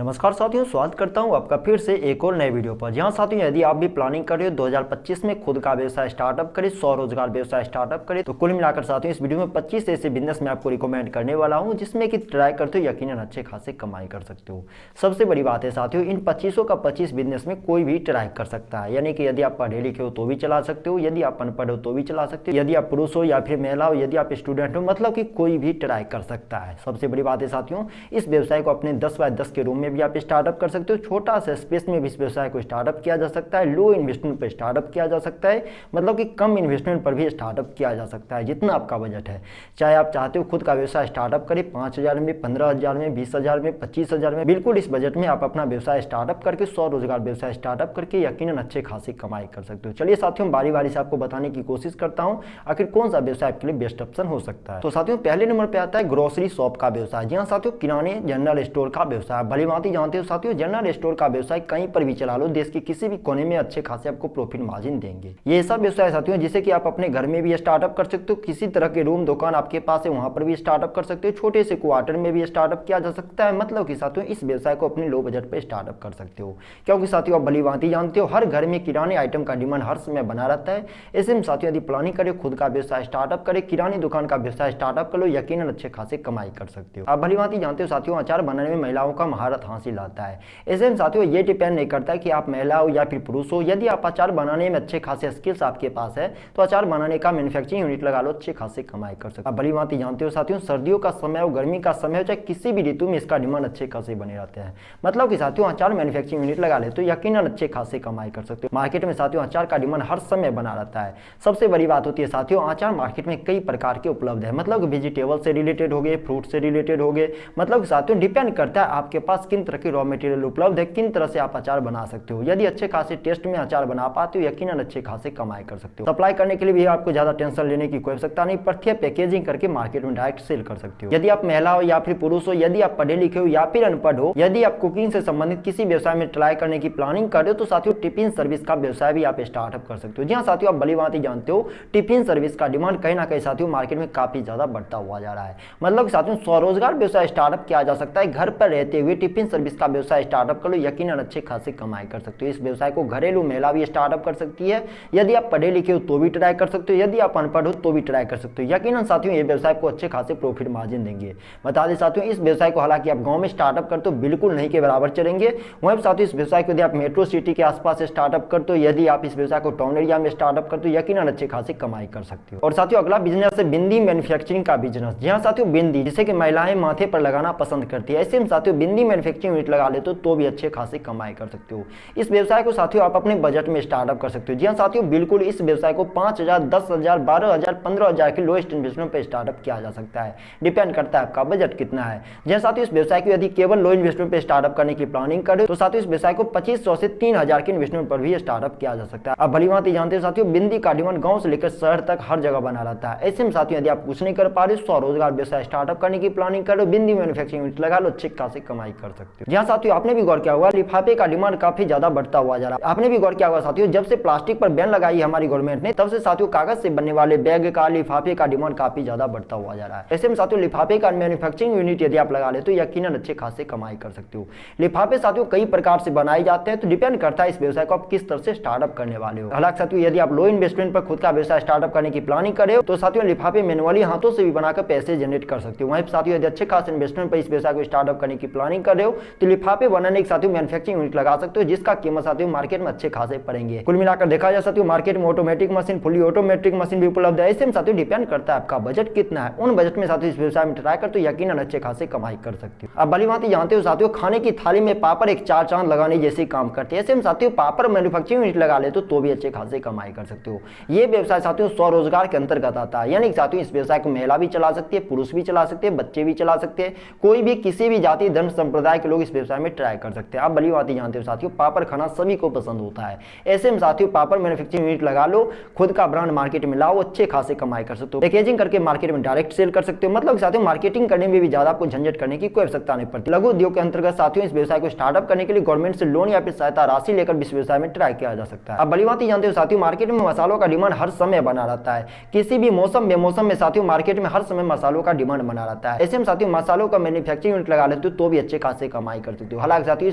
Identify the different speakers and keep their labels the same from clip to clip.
Speaker 1: नमस्कार साथियों, स्वागत करता हूं आपका फिर से एक और नए वीडियो पर। जहां साथियों यदि आप भी प्लानिंग कर रहे हो 2025 में खुद का व्यवसाय स्टार्टअप करें, स्वरोजगार व्यवसाय स्टार्टअप करें, तो कुल मिलाकर साथियों इस वीडियो में 25 ऐसे बिजनेस मैं आपको रिकमेंड करने वाला हूं जिसमें कि ट्राई करते हो यकीनन अच्छे खासे कमाई कर सकते हो। सबसे बड़ी बात है साथियों, इन 25 का 25 बिजनेस में कोई भी ट्राई कर सकता है। यानी कि यदि आप पढ़े लिखे हो तो भी चला सकते हो, यदि आप अनपढ़ हो तो भी चला सकते हो, यदि आप पुरुष हो या फिर महिला हो, यदि आप स्टूडेंट हो, मतलब कि कोई भी ट्राई कर सकता है। सबसे बड़ी बात है साथियों, इस व्यवसाय को अपने 10 बाय 10 के रूम में भी आप स्टार्टअप कर सकते हो। छोटा सा स्पेस में भी इस व्यवसाय को स्टार्टअप किया जा सकता है। लो इन्वेस्टमेंट पर स्टार्टअप किया जा सकता है, मतलब कि कम इन्वेस्टमेंट पर भी स्टार्टअप किया जा सकता है जितना आपका बजट है। चाहे आप चाहते हो खुद का व्यवसाय स्टार्टअप करें 5,000 में, 15,000 में, 20,000 में, 25,000 में, बिल्कुल इस बजट में आप अपना व्यवसाय स्टार्टअप करके, स्वरोजगार व्यवसाय स्टार्टअप करके यकीनन अच्छे खासी कमाई कर सकते हो। चलिए साथियों, बारी बारी से आपको बताने की कोशिश करता हूं आखिर कौन सा व्यवसाय आपके लिए बेस्ट ऑप्शन हो सकता है। तो साथियों पहले नंबर पे आता है ग्रोसरी शॉप का व्यवसाय। जी हाँ साथियों, किराने जनरल स्टोर का व्यवसाय। भली भांति जानते हो साथियों, जनरल स्टोर का व्यवसाय कहीं पर भी चला लो, देश के किसी भी कोने में अच्छे खासे आपको प्रॉफिट मार्जिन देंगे। ये ऐसा व्यवसाय साथियों जिसे कि आप अपने घर में भी स्टार्टअप कर सकते हो, किसी तरह के रूम दुकान आपके पास है वहां पर भी स्टार्टअप कर सकते हो, छोटे से क्वार्टर में भी स्टार्टअप किया जा सकता है। मतलब कि साथियों इस व्यवसाय को अपने लो बजट पे स्टार्टअप कर सकते हो, क्योंकि साथियों आप भली भांति जानते हो हर घर में किराने आइटम का डिमांड हर समय बना रहता है। ऐसे में साथियों यदि प्लानिंग करे खुद का व्यवसाय स्टार्टअप करे, किराने दुकान का व्यवसाय स्टार्टअप कर लो, यकीनन अच्छे खासे कमाई कर सकते हो। आप भली भांति जानते हो साथियों, अचार बनाने में महिलाओं का महारत हासिल आता है। ऐसे में साथियों ये डिपेंड नहीं करता कि आप महिला हो या फिर पुरुष हो, यदि आप अचार बनाने में अच्छे खासे स्किल्स आपके पास है तो अचार बनाने का मैन्युफैक्चरिंग यूनिट लगा लो, अच्छे खासे कमाई कर सकते हो। आप भली भांति जानते हो साथियों, सर्दियों का समय हो, गर्मी का समय हो, चाहे किसी भी ऋतु में इसका डिमांड अच्छे खासे बने रहते हैं। मतलब कि साथियों अचार मैन्युफैक्चरिंग यूनिट लगा ले तो यकीनन अच्छे खासे कमाई कर सकते हो। मार्केट में साथियों अचार का डिमांड हर समय बना रहता है। सबसे बड़ी बात होती है साथियों, अचार मार्केट में कई प्रकार के उपलब्ध है, मतलब वेजिटेबल से रिलेटेड हो गए, फ्रूट से रिलेटेड हो गए। मतलब साथियों डिपेंड करता है आपके पास किन तरह के रॉ मटेरियल उपलब्ध है, किन तरह से आप अचार बना सकते हो। यदि अच्छे खासे टेस्ट में अचार बना पाते हो यकीनन अच्छे खासे कमाई कर सकते हो। सप्लाई करने के लिए भी आपको ज्यादा टेंशन लेने की कोई आवश्यकता नहीं, प्रत्येक पैकेजिंग करके मार्केट में डायरेक्ट सेल कर सकते हो। यदि आप महिला हो या फिर पुरुष हो, यदि आप पढ़े लिखे हो या फिर अनपढ़ हो, यदि आप कुकिंग से संबंधित किसी व्यवसाय में ट्राई करने की प्लानिंग कर रहे हो तो साथियों टिफिन सर्विस का व्यवसाय भी आप स्टार्टअप कर सकते हो। जी हाँ साथियों, आप भली भांति जानते हो टिफिन सर्विस का डिमांड कहीं ना कहीं साथियों मार्केट में काफी ज्यादा बढ़ता हुआ जा रहा है। मतलब साथियों स्वरोजगार व्यवसाय स्टार्टअप किया जा सकता है, घर पर रहते हुए टिफिन सर्विस का व्यवसाय स्टार्टअप कर लो, यकीनन अच्छे खासे कमाई कर सकते हो। इस व्यवसाय को घरेलू महिला भी स्टार्टअप कर सकती है। यदि आप पढ़े लिखे हो तो भी ट्राई कर सकते हो, यदि आप अनपढ़ हो तो भी ट्राई कर सकते हो। यकीनन साथियों ये व्यवसाय को अच्छे खासे प्रॉफिट मार्जिन देंगे। बता दें साथियों, इस व्यवसाय को हालांकि आप गांव में स्टार्टअप करते हो बिल्कुल नहीं के बराबर चलेंगे। वहीं साथियों इस व्यवसाय को यदि आप मेट्रो सिटी के आसपास स्टार्टअप करते हो, यदि आप इस व्यवसाय को टाउन एरिया में स्टार्टअप करते हो यकीनन अच्छे खासे कमाई कर सकते हो। और साथियों अगला बिजनेस है बिंदी मैन्युफैक्चरिंग का बिजनेस। जी हाँ साथियों, बिंदी जिसे कि महिलाएं माथे पर लगाना पसंद करती है, ऐसे में साथियों बिंदी मैन्युफैक्चरिंग यूनिट लगा लेते हो तो भी अच्छे खासे कमाई कर सकते हो। इस व्यवसाय को साथियों आप अपने बजट में स्टार्टअप कर सकते हो। जी हाँ साथियों, बिल्कुल इस व्यवसाय को 5,000, 10,000, 12,000, 15,000 के लोएस्ट इन्वेस्टमेंट पर स्टार्टअप किया जा सकता है। डिपेंड करता है आपका बजट कितना है। जी हाँ साथियों, इस व्यवसाय को यदि केवल लो इन्वेस्टमेंट पर स्टार्टअप करने की प्लानिंग करें तो साथियों इस व्यवसाय को 2,500 से 3,000 के इन्वेस्टमेंट पर भी स्टार्टअप किया जा सकता है। आप भली भांति जानते हो साथियों, बिंदी का डिमांड गांव से लेकर शहर तक हर जगह बना रहता है। ऐसे में साथियों यदि आप कुछ नहीं कर पा रहे, स्वरोजगार व्यवसाय स्टार्टअप करने की प्लानिंग करो, बिंदी मैन्युफैक्चरिंग यूनिट लगा लो, अच्छे खासे कमाई कर सकते हो। यहाँ साथियों आपने भी गौर किया होगा लिफाफे का डिमांड काफी ज्यादा बढ़ता हुआ जा रहा है। आपने भी गौर किया होगा साथियों, जब से प्लास्टिक पर बैन लगाई हमारी गवर्नमेंट ने तब से साथियों कागज से बनने वाले बैग का, लिफाफे का डिमांड काफी ज्यादा बढ़ता हुआ जा रहा है। ऐसे में साथियों लिफाफे का मैन्युफैक्चरिंग यूनिट यदि आप लगा ले तो यकीनन अच्छे खासे कमाई कर सकते हो। लिफाफे साथियों कई प्रकार से बनाए जाते हैं, तो डिपेंड करता है इस व्यवसाय को आप किस तरह से स्टार्टअप करने वाले हो। हालांकि साथियों यदि आप लो इन्वेस्टमेंट पर खुद का व्यवसाय स्टार्टअप करने की प्लानिंग कर रहे हो तो साथियों लिफाफे मैनुअली हाथों से भी बनाकर पैसे जनरेट कर सकते हो। वहीं साथियों यदि अच्छे खास इन्वेस्टमेंट पर इस व्यवसाय को स्टार्टअप करने की प्लानिंग कर रहे हो तो लिफाफे बनाने के साथियों मैन्युफैक्चरिंग यूनिट लगा सकते हो, जिसका कीमत साथियों मार्केट में अच्छे खासे पड़ेंगे। कुल मिलाकर देखा जाए साथियों मार्केट में automatic machine, fully automatic machine भी उपलब्ध है। ऐसे में साथियों डिपेंड करता है आपका बजट कितना है, उन बजट में साथियों इस व्यवसाय में ट्राई कर तो यकीनन अच्छे खासे कमाई कर सकते हो। अब भली भांति जानते हो साथियों, खाने की थाली में पापड़ एक चार चांद लगाने जैसे काम करते हैं। ऐसे में साथियों पापड़ मैन्युफैक्चरिंग यूनिट लगा ले तो भी अच्छे खासे कमाई कर सकते हो। ये व्यवसाय साथियों स्वरोजगार के अंतर्गत आता है, यानी साथियों इस व्यवसाय को महिला भी चला सकती है, पुरुष भी चला सकते हैं, बच्चे भी चला सकते हैं, कोई भी किसी भी जाति धर्म संप्रदाय के लोग इस व्यवसाय में ट्राई कर सकते हैं। आप भली भांति जानते हो साथियों पापड़ खाना सभी को पसंद होता है। ऐसे में साथियों पापड़ मैन्युफैक्चरिंग यूनिट लगा लो, खुद का ब्रांड मार्केट में लाओ, अच्छे खासे कमाई कर सकते हो। पैकेजिंग करके मार्केट में डायरेक्ट सेल कर सकते हो। मतलब साथियों मार्केटिंग करने में भी ज्यादा आपको झंझट करने की कोई आवश्यकता नहीं पड़ती। लघु उद्योग के अंतर्गत साथियों इस व्यवसाय को स्टार्टअप करने के लिए गवर्नमेंट से लोन या फिर सहायता राशि लेकर इस व्यवसाय में ट्राई किया जा सकता है। आप भली भांति जानते हो साथियों मार्केट में मसालों का डिमांड हर समय बना रहता है। किसी भी मौसम बेमौसम में साथियों मार्केट में हर समय मसालों का डिमांड बना रहता है। ऐसे में साथियों मसालों का मैन्युफैक्चरिंग यूनिट लगा लेते हो तो भी अच्छे खासे कमाई कर सकते हो। हालांकि साथियों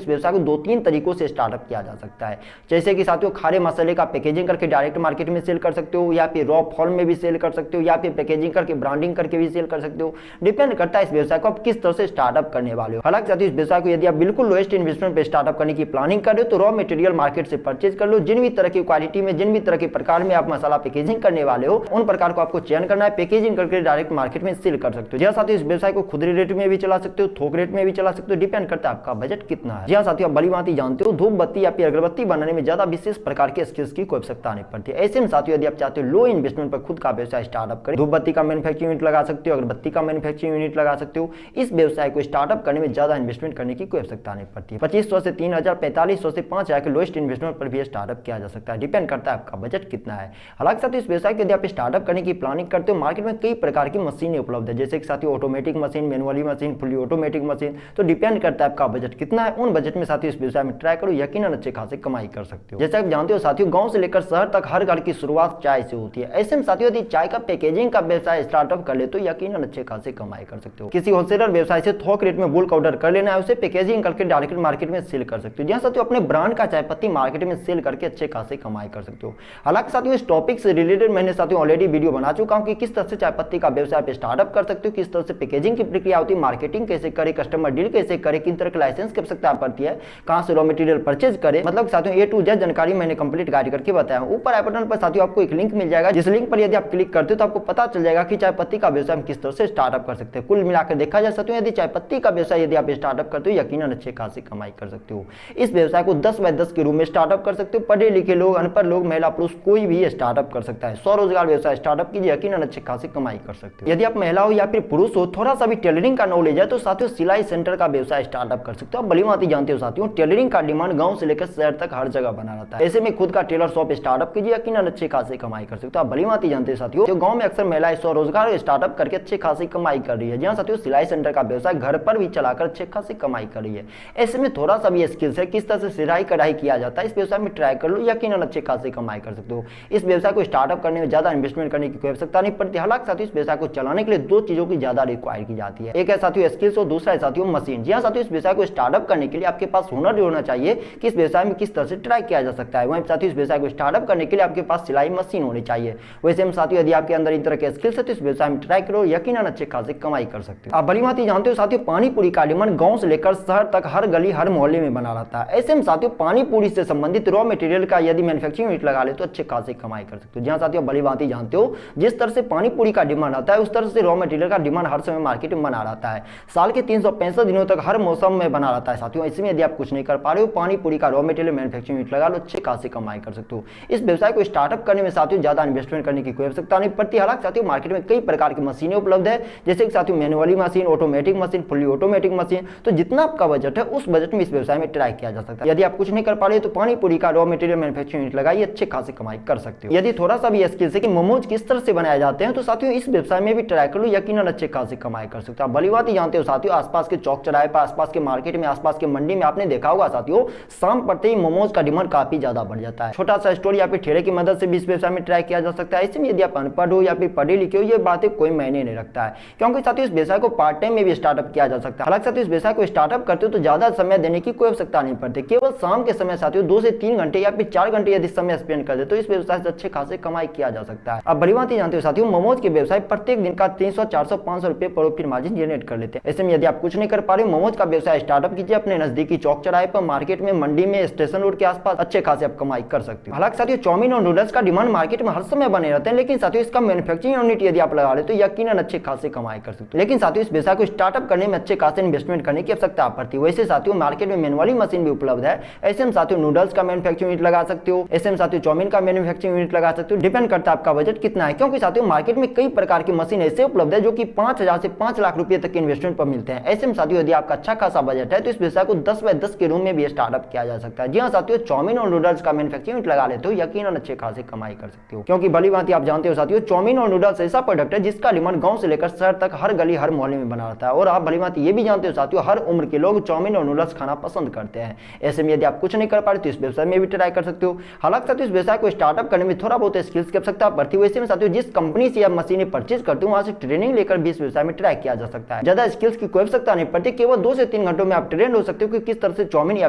Speaker 1: इस व्यवसाय को 2-3 तरीकों से स्टार्टअप किया जा सकता है, जैसे कि साथियों खारे मसाले का पैकेजिंग करके डायरेक्ट मार्केट में सेल कर सकते हो, या फिर रॉ फॉर्म में भी सेल कर सकते हो, या फिर पैकेजिंग करके ब्रांडिंग करके भी सेल कर सकते हो। डिपेंड करता है इस व्यवसाय को आप किस तरह से स्टार्टअप करने वाले हो। हालांकि साथियों इस व्यवसाय को यदि आप बिल्कुल लोएस्ट इन्वेस्टमेंट पे स्टार्टअप करने की प्लानिंग कर रहे हो तो रॉ मटेरियल मार्केट से परचेज कर लो। जिन भी तरह की क्वालिटी में, जिन भी तरह के प्रकार में आप मसाला पैकेजिंग करने वाले हो, उन प्रकार को आपको चयन करना है, पैकेजिंग करके डायरेक्ट मार्केट में सेल कर सकते हो। जी साथियों इस व्यवसाय को खुदरे रेट में भी चला सकते हो, थोक रेट में भी चला सकते हो, डिपेंड करता है आपका बजट कितना है। जी हाँ साथियों, आप भली भांति जानते हो धूप बत्ती या फिर अगरबत्ती बनाने में ज्यादा विशेष प्रकार के स्किल्स की कोई आवश्यकता नहीं पड़ती है। ऐसे में साथियों यदि आप चाहते हो लो इन्वेस्टमेंट पर खुद का व्यवसाय स्टार्टअप करें, धूप बत्ती का मैन्युफैक्चरिंग यूनिट लगा सकते हो, अगरबत्ती का मैन्युफैक्चरिंग यूनिट लगा सकते हो, इस व्यवसाय को स्टार्टअप करने में ज्यादा इन्वेस्टमेंट करने की कोई आवश्यकता नहीं पड़ती है। 2500 से 3000, 4500 से 5000 के लोएस्ट इन्वेस्टमेंट पर भी स्टार्टअप किया जा सकता है, डिपेंड करता है आपका बजट कितना है। हालांकि साथियों इस व्यवसाय को यदि आप स्टार्टअप करने की प्लानिंग करते हो, मार्केट में कई प्रकार की मशीनें उपलब्ध है, जैसे कि साथियों automatic machine, manually machine, fully automatic machine, तो डिपेंड करता है आपका बजट कितना है। उन बजट में साथियों इस व्यवसाय में ट्राई करो, यकीनन अच्छे खासे कमाई कर सकते हो। जैसे आप जानते हो साथियों गांव से लेकर शहर तक हर घर की शुरुआत चाय से होती है। ऐसे में साथियों यदि चाय का पैकेजिंग का व्यवसाय स्टार्टअप कर ले तो यकीनन अच्छे खासे कमाई कर सकते हो। किसी होलसेलर व्यवसाय से थोक रेट में बुल्क ऑर्डर कर लेना है, उसे पैकेजिंग करके डायरेक्ट मार्केट में सेल कर सकते हो। जहां साथियों अपने ब्रांड का चाय पत्ती मार्केट में सेल करके अच्छे खासे कमाई कर सकते हो। हालांकि साथियों इस टॉपिक से रिलेटेड मैंने साथियों ऑलरेडी वीडियो बना चुका हूं कि किस तरह से चाय पत्ती का व्यवसाय पे स्टार्टअप कर सकते हो, किस तरह से पैकेजिंग की प्रक्रिया होती है, मार्केटिंग कैसे करे, कस्टमर डील कैसे करे, किन तरह के लाइसेंस की आवश्यकता पड़ती है, कहां से रॉ मटेरियल परचेज करे, मतलब साथियों A to Z जानकारी मैंने कंप्लीट गाइड करके बताया हूं। ऊपर आई बटन पर साथियों आपको एक लिंक मिल जाएगा, जिस लिंक पर यदि आप क्लिक करते हो तो आपको पता चल जाएगा कि चाय पत्ती का व्यवसाय हम किस तरह से स्टार्टअप कर सकते हैं। कुल मिलाकर देखा जा सकता है यदि चाय पत्ती का व्यवसाय यदि आप स्टार्टअप करते हो यकीनन अच्छे खासी कमाई कर सकते हो। इस व्यवसाय को 10 बाय 10 के रूप में स्टार्टअप कर सकते हो। पढ़े लिखे लोग, अनपढ़ लोग, महिला पुरुष कोई भी स्टार्टअप कर सकता है। स्वरोजगार व्यवसाय स्टार्टअप कीजिए, यकीनन अच्छे खासी कमाई कर सकते हो। यदि आप महिला हो या फिर पुरुष हो, थोड़ा सा भी टेलरिंग का नॉलेज है तो साथियों सिलाई सेंटर का व्यवसाय स्टार्टअप कर सकते हो। आप भली भांति जानते हो साथियों टेलरिंग का डिमांड गांव से लेकर शहर तक हर जगह बना रहता है। ऐसे में खुद का टेलर शॉप स्टार्टअप कीजिए, यकीनन अच्छे खासे कमाई कर सकते हो। आप भली भांति जानते हो साथियों गांव में अक्सर महिलाएं स्वरोजगार स्टार्टअप करके अच्छे खासी कमाई कर रही है। जहां साथियों सिलाई सेंटर का व्यवसाय घर पर भी चलाकर अच्छे खासी कमाई कर रही है। ऐसे में थोड़ा सा भी स्किल्स है किस तरह से सिलाई कढ़ाई किया जाता है, इस व्यवसाय में ट्राई कर लो, यकीनन अच्छे खासी कमाई कर सकते हो। इस व्यवसाय को स्टार्टअप करने में ज्यादा इन्वेस्टमेंट करने की कोई आवश्यकता नहीं पड़ती। हालांकि साथियों इस व्यवसाय को चलाने के लिए दो चीजों की ज्यादा रिक्वायर की जाती है, एक है साथियों स्किल्स और दूसरा है साथियों मशीन। जी हाँ साथियों इस व्यवसाय को स्टार्टअप करने के लिए आपके पास हुनर भी होना चाहिए कि इस व्यवसाय में किस तरह से ट्राई किया जा सकता है। वहीं साथियों इस व्यवसाय को स्टार्टअप करने के लिए आपके पास सिलाई मशीन होनी चाहिए। वैसे हम साथियों यदि आपके अंदर इन तरह के स्किल्स है तो इस व्यवसाय में ट्राई करो, यकीनन अच्छे खासे कमाई कर सकते हो। आप भली भांति जानते हो साथियों पानी पूरी का डिमांड गांव से लेकर शहर तक हर गली हर मोहल्ले में बना रहता है। ऐसे में साथियों पानी पूरी से संबंधित रॉ मटेरियल का यदि मैन्युफैक्चरिंग यूनिट लगा ले तो अच्छे खासे कमाई कर सकते हो। जहां साथियों भली भांति जानते हो जिस तरह से पानी पूरी का डिमांड आता है उस तरह से रॉ मटेरियल का डिमांड हर समय मार्केट में बना रहता है। साल के 365 दिनों तक हर मौसम में बना रहता है साथियों। इसमें यदि आप कुछ नहीं कर पा रहे हो पानी पूरी का रॉ मटेरियल मैन्युफैक्चरिंग यूनिट लगा लो, अच्छे खासे कमाई कर सकते हो। इस व्यवसाय को स्टार्टअप करने में साथियों ज्यादा इन्वेस्टमेंट करने की कोई आवश्यकता नहीं पड़ती। हालांकि साथियों मार्केट में कई प्रकार की मशीनें उपलब्ध है, जैसे कि साथियों manually machine, automatic machine, fully automatic machine, तो जितना आपका बजट है उस बजट में इस व्यवसाय में ट्राई किया जा सकता है। यदि आप कुछ नहीं कर पा रहे तो पानी पूरी का रॉ मटेरियल मैन्युफैक्चरिंग यूनिट लगाइए, अच्छे खासे कमाई कर सकते हो। यदि थोड़ा सा भी स्किल्स है कि मोमोज किस तरह से बनाए जाते हैं तो साथियों इस व्यवसाय में भी ट्राई कर लो, यकीनन अच्छे खासे कमाई कर सकते हो। आप भली बात ही जानते हो साथियों आसपास के चौक चौराहे पर, आसपास के मार्केट में, आसपास के मंडी में आपने देखा होगा साथियों शाम पड़ते ही मोमोज का डिमांड काफी ज्यादा बढ़ जाता है। छोटा सा स्टोर या फिर ठेले की मदद से भी इस व्यवसाय में ट्राई किया जा सकता है। इसमें यदि आप अनपढ़ हो या फिर पढ़े लिखे हो ये बातें कोई मायने नहीं रखता है, क्योंकि साथियों इस व्यवसाय को पार्ट टाइम में भी स्टार्टअप किया जा सकता है। हालांकि साथियों इस व्यवसाय को स्टार्टअप करते हो तो ज्यादा समय देने की कोई आवश्यकता नहीं पड़ती। केवल शाम के समय साथियों 2 से 3 घंटे या फिर 4 घंटे यदि समय स्पेंड कर दे तो इस व्यवसाय से अच्छे खासे कमाई किया जा सकता है। आप बड़ी बात ही जानते हो साथियों मोमोज के व्यवसाय प्रत्येक दिन का 300, 400, 500 रुपए प्रॉफिट मार्जिन जनरेट कर लेते हैं। ऐसे में यदि आप कुछ नहीं कर पा रहे मोमोज का व्यवसाय स्टार्टअप कीजिए अपने नजदीकी चौक चौराहे पर, मार्केट में, मंडी में, स्टेशन रोड के आसपास, अच्छे खासे आप कमाई कर सकते हो। हालांकि साथियों चाउमीन और नूडल्स का डिमांड मार्केट में हर समय बने रहते हैं, लेकिन साथियों इसका मैन्युफैक्चरिंग यूनिट यदि आप लगा ले तो यकीनन अच्छे खासे कमाई कर सकते हो। लेकिन साथियों इस व्यवसाय को स्टार्टअप करने में अच्छे खासे इन्वेस्टमेंट करने की आवश्यकता पड़ती है। वैसे साथियों मार्केट में मैनुअली मशीन भी उपलब्ध है। ऐसे में साथियों नूडल्स का मैन्युफैक्चरिंग यूनिट लगा सकते हो, ऐसे में साथियों चाउमीन का मैन्युफैक्चरिंग यूनिट लगा सकते हो। डिपेंड करता है आपका बजट कितना है, क्योंकि साथियों मार्केट में कई प्रकार की मशीन ऐसे उपलब्ध है जो कि 5000 से 5 लाख रुपए तक के इन्वेस्टमेंट पर मिलते हैं। ऐसे में साथियों यदि आपका अच्छा खासा बजट है तो इस व्यवसाय को 10 बाय 10 के रूम में भी स्टार्टअप किया जा सकता है। जी हाँ साथियों चाउमीन और नूडल्स का मैन्युफैक्चरिंग यूनिट लगा लेते हो यकीनन अच्छे खासे कमाई कर सकते हो, क्योंकि भली भांति आप जानते हो साथियों चाउमीन और नूडल्स ऐसा प्रोडक्ट है जिसका डिमांड गांव से लेकर शहर तक हर गली हर मोहल्ले में बना रहता है। और आप भली भांति ये भी जानते हो साथियों हर उम्र के लोग चाउमीन और नूडल्स खाना पसंद करते हैं। ऐसे में यदि आप कुछ नहीं कर पा रहे तो इस व्यवसाय में भी ट्राई कर सकते हो। हालांकि साथियों इस व्यवसाय को स्टार्टअप करने में थोड़ा बहुत स्किल्स की आवश्यकता पड़ती है। वैसे में साथियों जिस कंपनी से आप मशीनें परचेज करते हो वहां से ट्रेनिंग लेकर भी इस व्यवसाय में ट्राई किया जा सकता है। ज्यादा स्किल्स की कोई आवश्यकता नहीं पड़ती, केवल 2 से 3 घंटों में आप ट्रेंड हो सकते हो कि किस तरह से चाउमीन या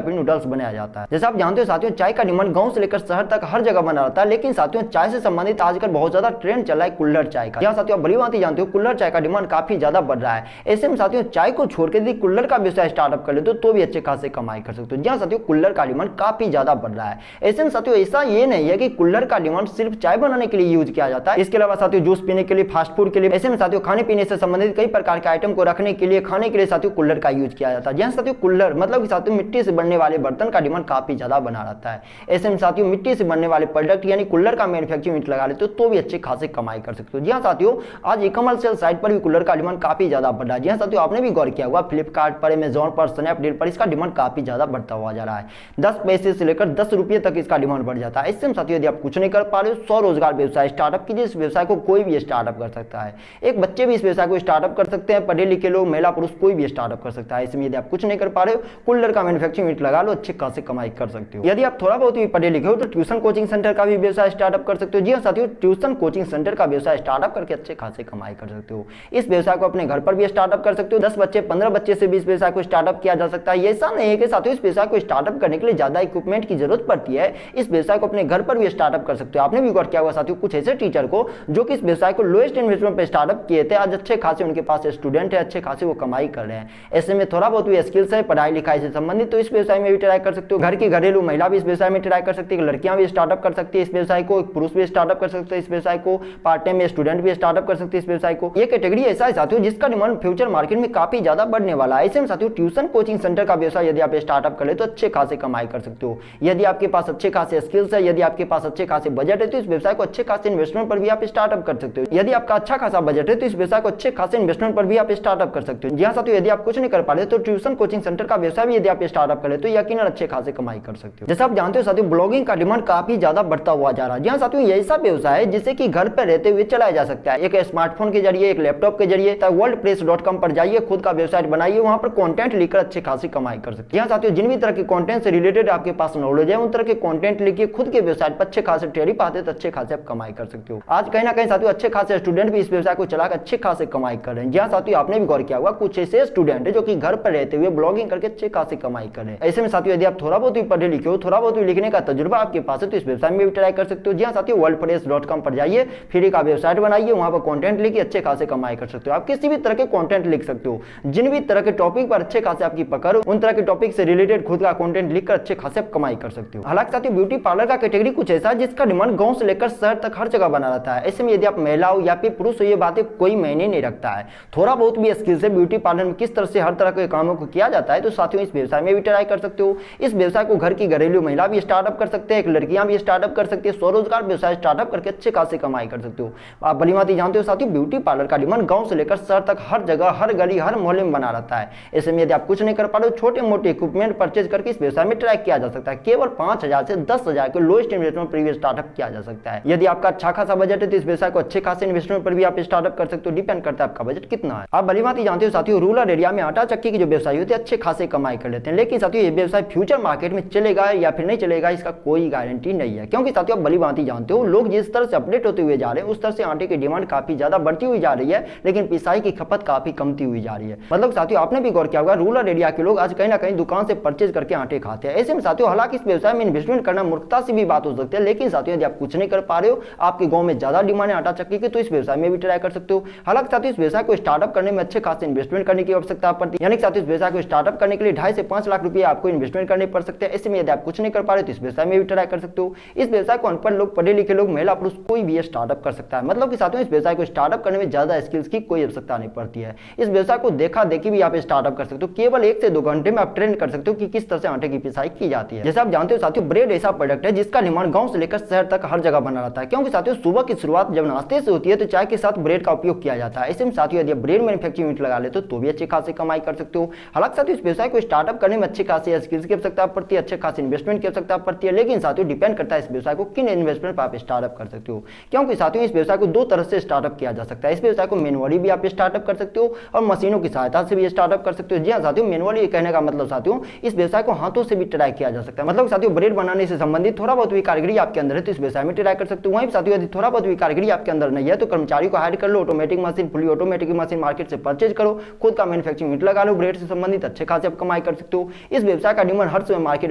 Speaker 1: फिर नूडल्स बनाया जाता है। जैसे आप जानते हो साथियों, चाय का डिमांड गांव से लेकर शहर तक हर जगह बना रहता है, लेकिन साथियों चाय से संबंधित आजकल बहुत ज्यादा ट्रेंड चला है कुल्हड़ चाय का। यहाँ साथियों आप बड़ी बात ही जानते हो, कुल्हड़ चाय का डिमांड काफी ज्यादा बढ़ रहा है। ऐसे में साथियों चाय को छोड़ के यदि कुल्हड़ का व्यवसाय स्टार्टअप कर ले तो भी अच्छे खासे कमाई कर सकते हो। जहाँ साथियों कुल्हड़ का डिमांड काफी ज्यादा बढ़ रहा है। ऐसे में साथियों ऐसा ये नहीं है कि कुल्हड़ का डिमांड सिर्फ चाय बनाने के लिए यूज किया जाता है, इसके अलावा साथियों जूस पीने के लिए, फास्ट फूड के लिए, ऐसे में साथियों खाने पीने से संबंधित कई प्रकार के आइटम को रखने के लिए, खाने के लिए साथियों कुल्हड़ का यूज किया जाता है। जहाँ साथियों कुल्हड़ मतलब कि साथियों मिट्टी से बनने वाले बर्तन का डिमांड काफी ज्यादा बना रहता है। ऐसे में साथियों मिट्टी से बनने वाले प्रोडक्ट यानी कुल्हड़ का मैन्युफैक्चरिंग लगा लेते हो तो भी अच्छे खासे कमाई कर सकते हो। जी हाँ साथियों, आज ई-कॉमर्शियल साइट पर भी कुल्हड़ का डिमांड काफी ज्यादा बढ़ रहा है। जी हाँ साथियों, आपने भी गौर किया होगा फ्लिपकार्ट पर, अमेजॉन पर, स्नैपडील पर इसका डिमांड काफी ज्यादा बढ़ता हुआ जा रहा है। 10 पैसे से लेकर 10 रुपये तक इसका डिमांड बढ़ जाता है। इससे हम साथियों यदि आप कुछ नहीं कर पा रहे हो, स्वरोजगार व्यवसाय स्टार्टअप कीजिए। इस व्यवसाय को कोई भी स्टार्टअप कर सकता है। एक बच्चे भी इस व्यवसाय को स्टार्टअप कर सकते हैं, पढ़े लिखे लोग, महिला पुरुष कोई भी स्टार्टअप कर सकता है। इसमें यदि आप कुछ नहीं कर पा रहे हो, कुल्हड़ का मैन्युफैक्चरिंग यूनिट लगा लो, अच्छे खासे कमाई कर सकते हो। यदि आप थोड़ा बहुत भी पढ़े लिखे हो तो ट्यूशन कोचिंग सेंटर का भी व्यवसाय स्टार्टअप कर सकते हो। जी हाँ साथियों, ट्यूशन कोचिंग सेंटर का व्यवसाय स्टार्टअप करके अच्छे खासे कमाई कर सकते हो। इस व्यवसाय को अपने घर पर भी स्टार्टअप कर सकते हो। 10 बच्चे 15 बच्चे से भी इस व्यवसाय को स्टार्टअप किया जा सकता है। ऐसा नहीं है कि साथियों इस व्यवसाय को स्टार्टअप करने के लिए ज्यादा इक्विपमेंट की जरूरत पड़ती है। इस व्यवसाय को अपने घर पर भी स्टार्टअप कर सकते हो। आपने भी गौर किया होगा साथियों, कुछ ऐसे टीचर को जो कि इस व्यवसाय को लोएस्ट इन्वेस्टमेंट पे स्टार्टअप किए थे, आज अच्छे खासे उनके पास स्टूडेंट है, अच्छे खासे वो कमाई कर रहे हैं। ऐसे में थोड़ा बहुत भी स्किल्स है पढ़ाई लिखाई से संबंधित तो इस व्यवसाय में भी ट्राई कर सकते हो। घर की घरेलू महिला भी इस व्यवसाय में ट्राई कर सकती है, लड़कियां भी स्टार्टअप कर सकती है इस व्यवसाय को, पुरुष भी स्टार्टअप कर सकते हैं इस व्यवसाय को, पार्ट टाइम में स्टूडेंट भी स्टार्टअप कर सकते हैं इस व्यवसाय को। ये कैटेगरी ऐसा है साथियों जिसका डिमांड फ्यूचर मार्केट में काफी ज्यादा बढ़ने वाला है। ऐसे में साथियों ट्यूशन कोचिंग सेंटर का व्यवसाय यदि आप स्टार्टअप कर ले तो अच्छे खासे कमाई कर सकते हो। यदि आपके पास अच्छे खासे स्किल्स है, यदि आपके पास अच्छे खासे बजट है तो इस व्यवसाय को अच्छे खासे इन्वेस्टमेंट पर भी आप स्टार्टअप कर सकते हो। यदि आपका अच्छा खासा बजट है तो इस व्यवसाय को अच्छे खासे इन्वेस्टमेंट पर भी आप स्टार्टअप कर सकते हो। जी हाँ साथियों, यदि आप कुछ नहीं कर पा रहे तो ट्यूशन कोचिंग सेंटर का व्यवसाय भी यदि आप स्टार्टअप करें तो यकीनन अच्छे खासे कमाई कर सकते हो। जैसे आप जानते हो साथियों, ब्लॉगिंग का डिमांड काफी ज्यादा बढ़ता हुआ जा रहा है। जी हाँ साथियों, ये ऐसा व्यवसाय है जिसे कि घर पर रहते हुए चलाया जा सकता है। एक स्मार्टफोन के जरिए, एक लैपटॉप के जरिए। worldpress.com पर जाइए, खुद का वेबसाइट बनाइए, वहां पर कंटेंट लिखकर अच्छे खासी कमाई कर सकते हैं। यहाँ साथियों जिन भी तरह के कंटेंट से रिलेटेड आपके पास नॉलेज है उन तरह के कंटेंट लिखिए, खुद के वेबसाइट पर अच्छे खासे टैरिफ आते तो अच्छे खासे आप कमाई कर सकते हो। आज कहीं ना कहीं साथियों अच्छे खासे स्टूडेंट भी इस व्यवसाय को चलाकर अच्छे खासे कमाई कर रहे हैं। जहाँ साथियों आपने भी गौर किया होगा, कुछ ऐसे स्टूडेंट है जो कि घर पर रहते हुए ब्लॉगिंग करके अच्छे खासे कमाई कर रहे हैं। ऐसे में साथियों यदि आप थोड़ा बहुत भी पढ़े लिखे हो, थोड़ा बहुत भी लिखने का तजुर्बा आपके पास है तो इस व्यवसाय में भी ट्राई कर सकते हो। जी हाँ साथियों, worldpress.com पर जाइए, फ्री का वेबसाइट बनाइए, वहां पर कंटेंट लिखिए, अच्छे खासे कमाई कर सकते हो। आप किसी भी तरह के कंटेंट लिख सकते हो, जिन भी तरह के टॉपिक पर अच्छे खासे आपकी पकड़ उन तरह के टॉपिक से रिलेटेड खुद का कंटेंट लिखकर अच्छे खासे आप कमाई कर सकते हो। हालांकि साथियों ब्यूटी पार्लर का कैटेगरी कुछ ऐसा है जिसका डिमांड गांव से लेकर शहर तक हर जगह बना रहता है। ऐसे में यदि आप महिला हो या फिर पुरुष हो, ये बातें कोई मायने नहीं रखता है। थोड़ा बहुत भी स्किल्स है ब्यूटी पार्लर में किस तरह से हर तरह के कामों को किया जाता है तो साथियों इस व्यवसाय में भी ट्राई कर सकते हो। इस व्यवसाय को घर की घरेलू महिला भी स्टार्टअप कर सकते हैं, एक लड़कियां भी स्टार्टअप कर सकती है। स्वरोजगार व्यवसाय स्टार्टअप करके अच्छे खासे कमाई कर सकते हो। आप भली भांति जानते हो साथियों, ब्यूटी पार्लर का डिमांड गांव से लेकर शहर तक हर जगह, हर गली, हर मोहल्ले में बना रहता है। ऐसे में यदि आप कुछ नहीं कर पा रहे हो, छोटे मोटे इक्विपमेंट परचेज करके इस व्यवसाय में ट्राई किया जा सकता है। केवल 5,000 से 10,000 के लोएस्ट इन्वेस्टमेंट पर भी स्टार्टअप किया जा सकता है। यदि आपका अच्छा खासा बजट है तो इस व्यवसाय को अच्छे खासे इन्वेस्टमेंट पर भी आप स्टार्टअप कर सकते हो। डिपेंड करता है आपका बजट कितना है। आप भली भांति जानते हो साथियों, रूरल एरिया में आटा चक्की की जो व्यवसाय होते हैं अच्छे खासे कमाई कर लेते हैं। लेकिन साथियों ये व्यवसाय फ्यूचर मार्केट में चलेगा या फिर नहीं चलेगा इसका कोई गारंटी नहीं है, क्योंकि साथियों आप भली भांति जानते हो लोग जिस तरह से अपडेट होते हुए जा रहे हैं उस तरह से आटे की डिमांड काफी ज्यादा बढ़ती हुई जा रही है, लेकिन पिसाई की खपत काफी कमती हुई जा रही है। मतलब साथियों आपने भी गौर किया होगा, रूरल एरिया के लोग आज कहीं ना कहीं दुकान से परचेज करके आटे खाते हैं। ऐसे में साथियों हालांकि इस व्यवसाय में इन्वेस्टमेंट करना मूर्खता से भी बात हो सकती है, लेकिन साथियों यदि आप कुछ नहीं कर पा रहे हो, आपके गांव में ज्यादा डिमांड है आटा चक्की की, तो इस व्यवसाय में भी ट्राई कर सकते हो। हालांकि साथियों इस व्यवसाय को स्टार्टअप करने में अच्छे खासे इन्वेस्टमेंट करने की आवश्यकता पड़ती है, यानी साथियों इस व्यवसाय को स्टार्टअप करने के लिए 2.5 से 5 लाख रुपए आपको इन्वेस्टमेंट करने पड़ सकते हैं। ऐसे में यदि आप कुछ नहीं कर पा रहे तो इस व्यवसाय में भी ट्राई कर सकते हो। इस व्यवसाय को अनपढ़ लोग, पढ़े लिखे लोग, महिला पुरुष कोई भी स्टार्टअप कर सकता है। मतलब कि साथियों इस व्यवसाय को स्टार्टअप करने में ज्यादा स्किल्स की कोई आवश्यकता नहीं पड़ती है। इस व्यवसाय को देखा देखी भी आप स्टार्टअप कर सकते हो। केवल 1 से 2 घंटे में आप ट्रेन कर सकते हो कि किस तरह से आटे की पिसाई की जाती है। जैसे आप जानते हो साथियों, ब्रेड ऐसा प्रोडक्ट है जिसका डिमांड गांव से लेकर शहर तक हर जगह बना रहता है, क्योंकि साथियों सुबह की शुरुआत जब नाश्ते से होती है तो चाय के साथ ब्रेड का उपयोग किया जाता है। ऐसे में साथियों यदि ब्रेड मैन्युफैक्चरिंग यूनिट लगा लेते तो भी अच्छे खासे कमाई कर सकते हो। हालांकि साथियों इस व्यवसाय को स्टार्टअप करने में अच्छे खासे स्किल्स की आवश्यकता पड़ती है, अच्छे खासे इन्वेस्टमेंट की आवश्यकता पड़ती है, लेकिन साथियों डिपेंड करता है इस व्यवसाय को किन इन्वेस्टमेंट पर आप स्टार्टअप कर सकते हो। क्योंकि साथियों इस व्यवसाय को 2 तरह से स्टार्टअप किया जा सकता है। इस व्यवसाय को मैनुअली भी आप स्टार्टअप कर सकते हो और मशीनों की सहायता से भी स्टार्टअप कर सकते हो। जी हाँ साथियों, मैनुअली कहने का मतलब साथियों इस व्यवसाय को हाथों से भी ट्राई किया जा सकता है। मतलब साथियों ब्रेड बनाने से संबंधित थोड़ा बहुत भी कारीगरी आपके अंदर है तो इस व्यवसाय में ट्राई कर सकते हो। वहीं साथियों यदि थोड़ा बहुत भी कारीगरी आपके अंदर नहीं है तो कर्मचारी को हायर कर लो, automatic machine, fully automatic machine market से परचेज करो, खुद का मैन्युफैक्चरिंग यूनिट लगा लो, सुलभ रेट से संबंधित अच्छे खासे आप कमाई कर सकते हो। इस व्यवसाय का डिमांड हर समय मार्केट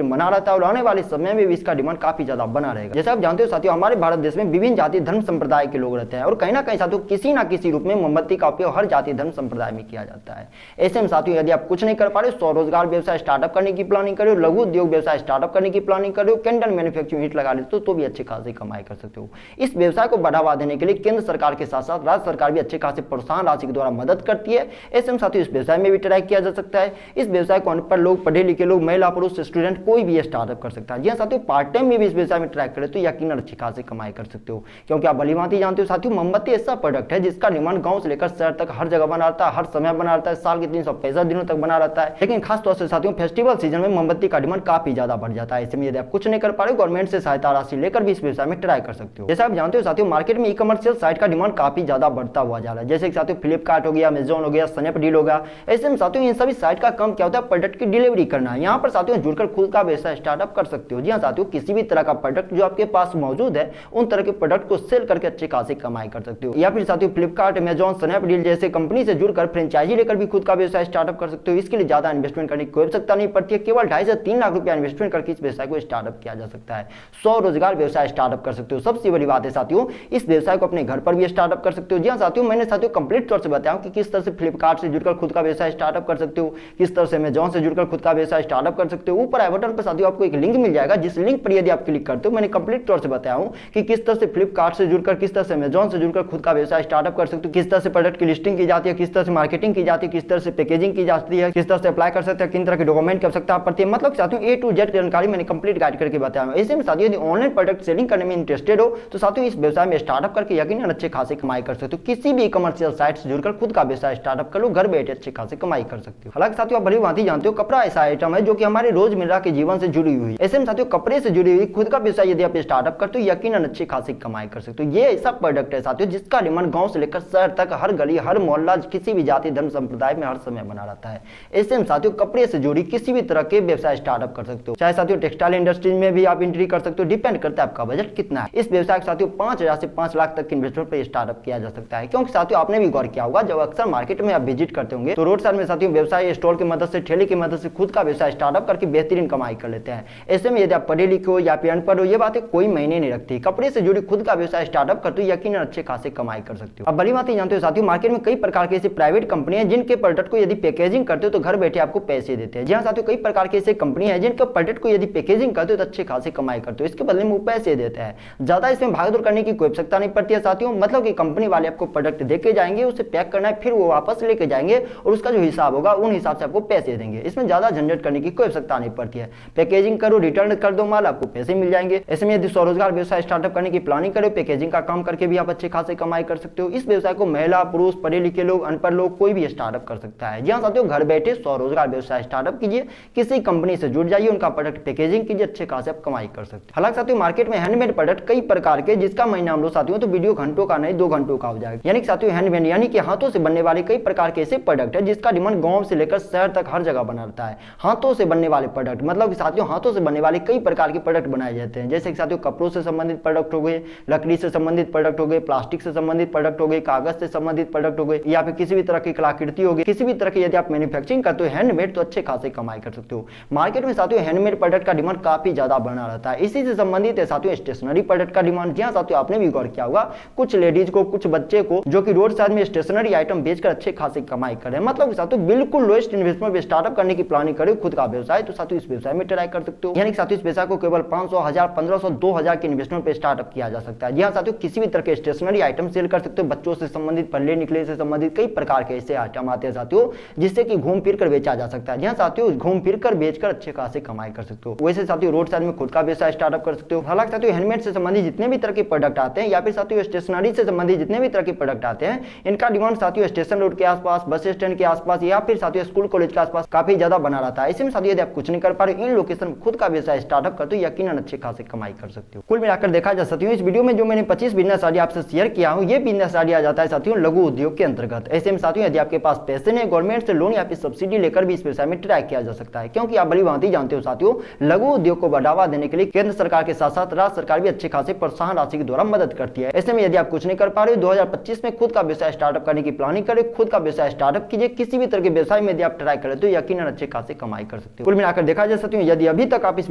Speaker 1: में बना रहता है और आने वाले समय में भी इसका डिमांड काफी ज्यादा बना रहेगा। जैसे आप जानते हो साथियों, हमारे भारत देश में विभिन्न जाति धर्म संप्रदाय के लोग रहते हैं और कहीं ना कहीं साथियों किसी ना किसी रूप में मोमबत्ती का उपयोग हर जाति धर्म संप्रदाय में किया जाता है। ऐसे में साथियों यदि आप कुछ नहीं कर पा रहे, स्वरोजगार व्यवसाय स्टार्टअप करने की प्लानिंग कर रहे हो, लघु उद्योग व्यवसाय स्टार्टअप करने की प्लानिंग कर रहे हो, कैंडल मैन्युफैक्चरिंग यूनिट लगा लेते हो तो भी अच्छे खासी कमाई कर सकते हो। इस व्यवसाय को बढ़ावा देने के लिए केंद्र सरकार के साथ साथ राज्य सरकार भी अच्छे खासे प्रोत्साहन राशि के द्वारा मदद करती है। ऐसे में साथियों इस व्यवसाय में भी ट्राई किया जा सकता है। इस व्यवसाय को अनपढ़ लोग, पढ़े लिखे लोग, महिला, पुरुष, स्टूडेंट कोई भी स्टार्टअप कर सकता है। जी हाँ साथियों, पार्ट टाइम में भी इस व्यवसाय में ट्राई करें तो यकीनन अच्छी खासी कमाई कर सकते हो, क्योंकि आप भलीभांति जानते हो साथियों मोमबत्ती ऐसा प्रोडक्ट है जिसका डिमांड गांव से लेकर शहर तक हर जगह बना रहता है, हर समय बना रहता है, साल के 365 दिनों तक बना रहता है। लेकिन खास तौर से साथियों फेस्टिवल सीजन में मोमबत्ती का डिमांड काफी ज्यादा बढ़ जाता है। इसमें यदि आप कुछ नहीं कर पा रहे, गवर्नमेंट से सहायता राशि लेकर भी इस व्यवसाय में ट्राई कर सकते हो। जैसे आप जानते हो साथियों, मार्केट में ई कमर्शियल साइट का डिमांड काफी ज्यादा बढ़ता हुआ जा रहा है। जैसे साथियों फ्लिपकार्ट हो गया, अमेजॉन हो गया, स्नैपडील हो गया। ऐसे में साथियों इन सभी साइट का काम क्या होता है, प्रोडक्ट की डिलीवरी करना है। यहाँ पर साथियों जुड़कर खुद का व्यवसाय स्टार्टअप कर सकते हो। जी हाँ साथियों, किसी भी तरह का प्रोडक्ट जो आपके पास मौजूद है उन तरह के प्रोडक्ट को सेल करके अच्छे खासी कमाई कर सकते हो। या फिर साथियों फ्लिपकार्ट, अमेजॉन, स्नैपडील जैसे कंपनी से जुड़कर फ्रेंचाइजी लेकर भी खुद का व्यवसाय स्टार्टअप कर सकते हो। इसके लिए ज्यादा इन्वेस्टमेंट करने की कोई आवश्यकता नहीं पड़ती है। केवल 2.5 से 3 लाख रुपया इन्वेस्टमेंट करके इस व्यवसाय को स्टार्टअप किया जा सकता है। स्वरोजगार व्यवसाय स्टार्टअप कर सकते हो। सबसे बड़ी बात है साथियों, इस व्यवसाय को अपने घर पर भी स्टार्टअप कर सकते हो। जी हाँ साथियों, मैंने साथियों कंप्लीट तौर से बताया कि किस तरह से फ्लिपकार्ट से जुड़कर खुद का व्यवसाय स्टार्टअप कर सकते हो, किस तरह से अमेजॉन से जुड़कर खुद का व्यवसाय स्टार्टअप कर सकते हो। ऊपर आई बटन पर साथियों आपको एक लिंक मिल जाएगा, जिस लिंक पर यदि आप क्लिक करते हो, मैंने कंप्लीट तौर से बताया हूं कि किस तरह से फ्लिपकार्ट से जुड़कर, किस तरह से अमेजॉन से जुड़कर खुद का व्यवसाय स्टार्टअप कर सकते हो, किस तरह से प्रोडक्ट की लिस्टिंग की जाती है, किस तरह से मार्केटिंग की जाती है, किस तरह से पैकेजिंग की जाती है, किस तरह से अप्लाई कर सकते हैं, किन तरह के डॉक्यूमेंट की आवश्यकता पड़ती है। मतलब साथियों ए टू जेड जानकारी मैंने कंप्लीट गाइड करके बताया हूं। ऐसे में साथियों यदि ऑनलाइन प्रोडक्ट सेलिंग करने में इंटरेस्टेड हो तो साथियों इस व्यवसाय में स्टार्टअप करके यकीनन अच्छे खासे कमाई कर सकते हो। किसी भी कमर्शियल साइट से जुड़कर खुद का व्यवसाय स्टार्टअप कर लो, घर बैठे अच्छे खासे कमाई कर सकते हो। हालांकि साथियों आप भली भांति जानते हो कपड़ा ऐसा आइटम है जो कि हमारे रोजमर्रा के जीवन से जुड़ी हुई है। ऐसे में साथियों कपड़े से जुड़ी हुई खुद का व्यवसाय यदि आप स्टार्टअप करते हो यकीनन अच्छी खासी कमाई कर सकते हो। ये ऐसा प्रोडक्ट है साथियों जिसका डिमांड गांव से लेकर शहर तक, हर गली, हर मोहल्ला, किसी भी जाति धर्म संप्रदाय में हर समय बना रहता है। ऐसे में साथियों कपड़े से जुड़ी किसी भी तरह के व्यवसाय स्टार्टअप कर सकते हो। चाहे साथियों टेक्सटाइल इंडस्ट्री में भी आप एंट्री कर सकते हो, डिपेंड करता है आपका बजट कितना है। इस व्यवसाय के साथियों 5,000 से 5 लाख तक के इन्वेस्टमेंट पर स्टार्टअप किया जा सकता है। क्योंकि साथियों आपने भी गौर किया होगा, जब अक्सर मार्केट में आप विजिट करते होंगे तो रोड साइड में साथियों व्यवसाय स्टॉल की मदद से, ठेले की मदद से खुद का व्यवसाय स्टार्टअप करके बेहतरीन कमाई कर लेते हैं। ऐसे में यदि आप पढ़े लिखे हो या फिर अनपढ़ हो, ये बातें कोई मायने नहीं रखती। कपड़े से जुड़ी खुद का व्यवसाय स्टार्टअप करते हो यकीनन अच्छे खासे कमाई कर सकते हो। अब भली बात जानते हो साथियों मार्केट में कई प्रकार के ऐसे प्राइवेट कंपनियां जिनके प्रोडक्ट को यदि पैकेजिंग करते हो तो घर बैठे आपको पैसे देते हैं। जी हाँ साथियों, कई प्रकार के ऐसे कंपनियां हैं जिनके प्रोडक्ट को यदि पैकेजिंग करते हो तो अच्छे खासे कमाई करते हो, इसके बदले में वो पैसे देते हैं। ज्यादा इसमें भागदौड़ करने की कोई आवश्यकता नहीं पड़ती है साथियों। मतलब कि कंपनी वाले आपको प्रोडक्ट देके जाएंगे, उसे पैक करना है, फिर वो वापस लेके जाएंगे और उसका जो हिसाब होगा उन हिसाब से आपको पैसे देंगे। इसमें ज्यादा झंझट करने की कोई आवश्यकता नहीं पड़ती है। पैकेजिंग करो, रिटर्न कर दो माल, आपको पैसे मिल जाएंगे। ऐसे में यदि स्वरोजगार व्यवसाय स्टार्टअप करने की प्लानिंग करो, पैकेजिंग का काम करके भी आप अच्छे खासे कमाई कर सकते हो। इस व्यवसाय को महिला, पुरुष, पढ़े लिखे लोग, अनपढ़ लोग कोई भी स्टार्टअप कर सकता है। जी हाँ साथियों, घर बैठे स्वरोजगार व्यवसाय स्टार्टअप कीजिए, किसी कंपनी से जुड़ जाइए, उनका प्रोडक्ट पैकेजिंग कीजिए, अच्छे खासे आप कमाई कर सकते हैं। हालांकि साथियों मार्केट में हैंडमेड प्रोडक्ट कई प्रकार के, जिसका मैं नाम लो साथियों तो वीडियो घंटों का नहीं 2 घंटों का हो जाएगा। यानी कि साथियों हैंडमेड यानी कि हाथों से बनने वाले कई प्रकार के ऐसे प्रोडक्ट है जिसका डिमांड गांव से लेकर शहर तक हर जगह बना रहता है। हाथों से बनने वाले प्रोडक्ट मतलब कि साथियों हाथों से बनने वाले कई प्रकार के प्रोडक्ट बनाए जाते हैं। जैसे कि साथियों कपड़ों से संबंधित प्रोडक्ट हो गए, लकड़ी से संबंधित प्रोडक्ट हो गए, प्लास्टिक से संबंधित प्रोडक्ट हो गए, कागज से संबंधित प्रोडक्ट हो गए, या फिर किसी भी तरह की कलाकृति हो गई, किसी भी तरह की यदि आप मैन्युफैक्चरिंग करते हो हैंडमेड तो अच्छे खासे कमाई कर सकते हो। मार्केट में साथियों हैंडमेड प्रोडक्ट का डिमांड काफी ज्यादा बना रहता है। इसी से संबंधित है साथियों स्टेशनरी प्रोडक्ट का डिमांड। जी हाँ साथियों, आपने भी गौर किया होगा कुछ लेडीज को, कुछ बच्चे को जो कि रोड साइड में स्टेशनरी आइटम बेचकर अच्छे खासे कमाई कर रहे हैं। मतलब साथियों बिल्कुल लोएस्ट इन्वेस्टमेंट पे स्टार्टअप करने की प्लानिंग करें खुद का व्यवसाय तो साथियों इस व्यवसाय में ट्राई कर सकते हो। यानी साथियों इस व्यवसाय को केवल 500, 1000, 1500, 2000 के इन्वेस्टमेंट पे स्टार्टअप किया जा सकता है। जी हाँ साथियों, किसी भी तरह के स्टेशनरी आइटम सेल कर सकते हो। बच्चों से संबंधित, पढ़ने निकले से संबंधित कई प्रकार के ऐसे आइटम आते हैं साथियों जिससे कि घूम फिर कर बेचा जा सकता है। जी हाँ साथियों, घूम फिर कर बेचकर अच्छे खासे कमाई कर सकते हो। वैसे साथियों रोड साइड में खुद का व्यवसाय स्टार्टअप कर सकते हो। हालांकि साथियों हैंडमेड से संबंधित जितने भी तरह के प्रोडक्ट आते हैं या फिर साथियों स्टेशनरी से संबंधित जितने भी तरह के प्रोडक्ट आते हैं, इनका डिमांड साथियों स्टेशन रोड के आसपास, बस स्टैंड के आसपास या फिर साथियों स्कूल कॉलेज के आसपास काफी ज्यादा बना रहता है। इसमें साथियों यदि आप कुछ नहीं कर पा रहे, इन लोकेशन में खुद का व्यवसाय स्टार्टअप करते हो यकीनन अच्छे खासे कमाई कर सकते हो। कुल मिलाकर देखा जा साथियों इस वीडियो में जो मैंने 25 बिजनेस आइडिया आपसे शेयर किया हूं, ये बिजनेस आइडिया आ जाता है साथियों लघु उद्योग के अंतर्गत। ऐसे में साथियों यदि आपके पास पैसे नहीं, गवर्नमेंट से लोन या फिर सब्सिडी लेकर भी इस व्यवसाय में ट्राई किया जा सकता है। क्योंकि आप भली भांति जानते हो साथियों लघु उद्योग को बढ़ावा देने के लिए केंद्र सरकार के साथ साथ राज्य सरकार भी अच्छे खासे प्रोत्साहन राशि के द्वारा मदद करती है। ऐसे में यदि आप कुछ नहीं कर पा रहे, 2025 में खुद का व्यवसाय स्टार्टअप करने की प्लानिंग करें, खुद का व्यवसाय स्टार्टअप कीजिए, किसी भी तरह के व्यवसाय में यदि आप ट्राई करें तो यकीनन अच्छे खासे कमाई कर सकते हो। कुल मिलाकर देखा जा सकते हो, यदि अभी तक आप इस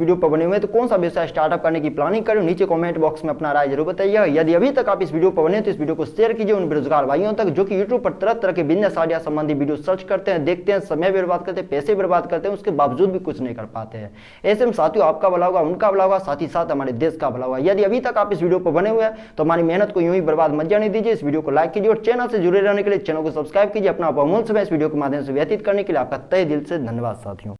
Speaker 1: वीडियो पर बने हुए हैं तो कौन सा व्यवसाय स्टार्टअप करने की प्लानिंग करें, नीचे कमेंट बॉक्स में अपना राय जरूर बताइए। यदि अभी तक आप इस वीडियो पर बने तो इस वीडियो को शेयर कीजिए उन बेरोजगार भाइयों तक जो कि यूट्यूब पर तरह तरह के बिजनेस आइडिया संबंधी वीडियो सर्च करते हैं, देखते हैं, समय बर्बाद करते हैं, पैसे बर्बाद करते हैं, उसके बावजूद भी कुछ नहीं कर पाते हैं। ऐसे में साथियों आपका भला होगा, उनका भला होगा, साथ ही साथ हमारे देश का भला होगा। यदि अभी तक आप इस वीडियो पर बने हुए हैं तो हमारी मेहनत को यूं ही बर्बाद मत जाने दीजिए। इस वीडियो को लाइक कीजिए और चैनल से जुड़े रहने के लिए चैनल को सब्सक्राइब कीजिए। अपना बहुमूल्य समय इस वीडियो के माध्यम से व्यतीत करने के लिए आपका तहे दिल से धन्यवाद साथियों।